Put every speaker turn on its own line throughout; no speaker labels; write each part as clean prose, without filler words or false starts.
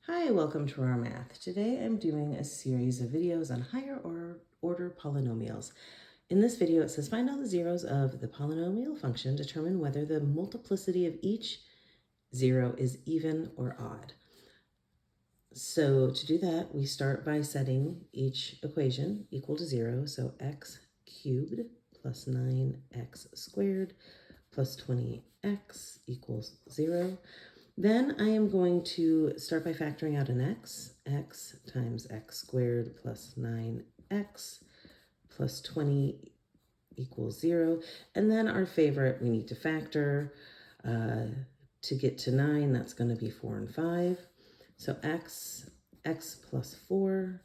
Hi, welcome to our math. Today I'm doing a series of videos on higher order polynomials. In this video it says find all the zeros of the polynomial function, determine whether the multiplicity of each zero is even or odd. So to do that, we start by setting each equation equal to 0. So x cubed plus 9x squared plus 20x equals 0. Then I am going to start by factoring out an x. X times x squared plus 9x plus 20 equals 0. And then our favorite, we need to factor. To get to 9, that's going to be 4 and 5. So x plus 4,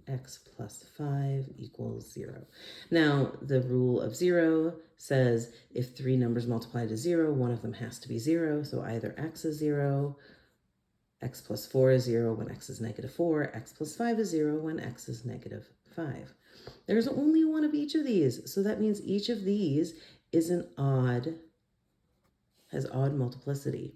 x plus 5 equals 0. Now, the rule of 0 says if three numbers multiply to 0, one of them has to be 0. So either x is 0, x plus 4 is 0 when x is negative 4, x plus 5 is 0 when x is negative 5. There's only one of each of these, so that means each of these is has odd multiplicity.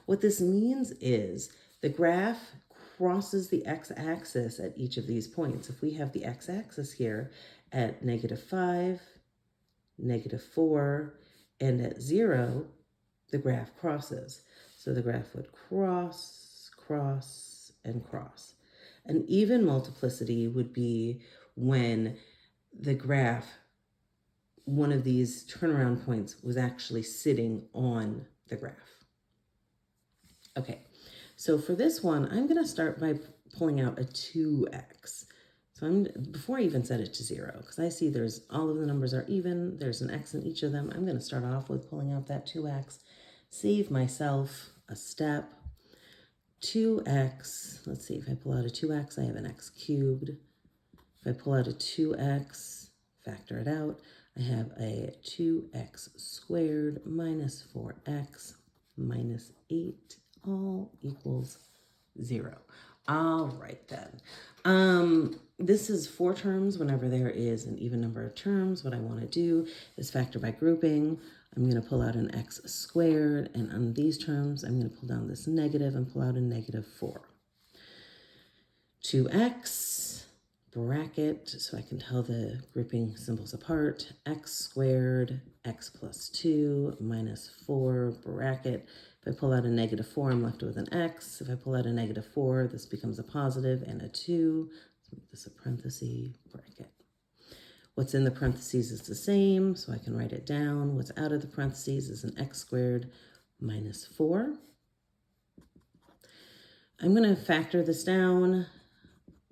What this means is the graph crosses the x-axis at each of these points. If we have the x-axis here at negative 5, negative 4, and at 0, the graph crosses. So the graph would cross, cross, and cross. An even multiplicity would be when the graph, one of these turnaround points, was actually sitting on the graph. Okay, so for this one, I'm going to start by pulling out a 2x. So before I even set it to 0, because I see there's all of the numbers are even, there's an x in each of them. I'm going to start off with pulling out that 2x, save myself a step. 2x, let's see, if I pull out a 2x, I have an x cubed. If I pull out a 2x, factor it out, I have a 2x squared minus 4x minus 8 all equals 0. All right then. This is 4 terms. Whenever there is an even number of terms, what I want to do is factor by grouping. I'm going to pull out an x squared, and on these terms, I'm going to pull down this negative and pull out a negative 4. 2x, bracket, so I can tell the grouping symbols apart, x squared, x plus 2, minus 4, bracket. If I pull out a negative 4, I'm left with an x. If I pull out a negative 4, this becomes a positive and a 2. Let's make this a parenthesis, bracket. What's in the parentheses is the same, so I can write it down. What's out of the parentheses is an x squared minus 4. I'm going to factor this down.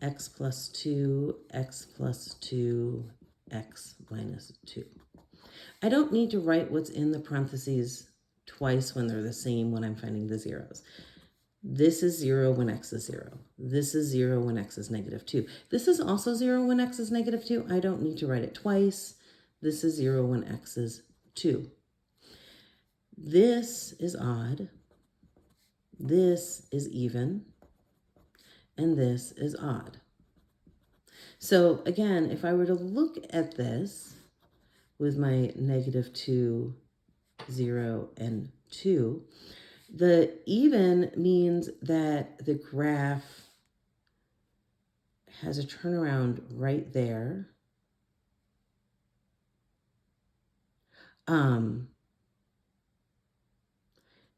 X plus 2, x plus 2, x minus 2. I don't need to write what's in the parentheses twice when they're the same when I'm finding the zeros. This is 0 when x is 0. This is 0 when x is negative 2. This is also 0 when x is negative 2. I don't need to write it twice. This is 0 when x is 2. This is odd. This is even. And this is odd. So again, if I were to look at this with my negative 2, 0, and 2, the even means that the graph has a turnaround right there. And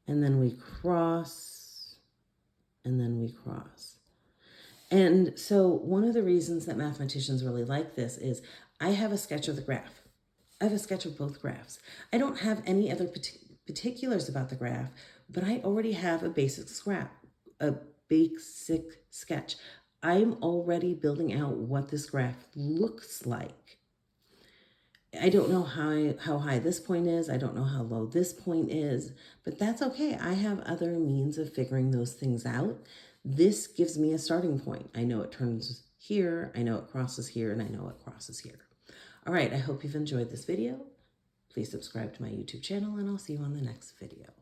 then we cross, and then we cross. And so one of the reasons that mathematicians really like this is I have a sketch of the graph. I have a sketch of both graphs. I don't have any other particulars about the graph, but I already have a basic sketch. I'm already building out what this graph looks like. I don't know how high this point is. I don't know how low this point is, but that's okay. I have other means of figuring those things out. This gives me a starting point. I know it turns here, I know it crosses here, and I know it crosses here. All right, I hope you've enjoyed this video. Please subscribe to my YouTube channel, and I'll see you on the next video.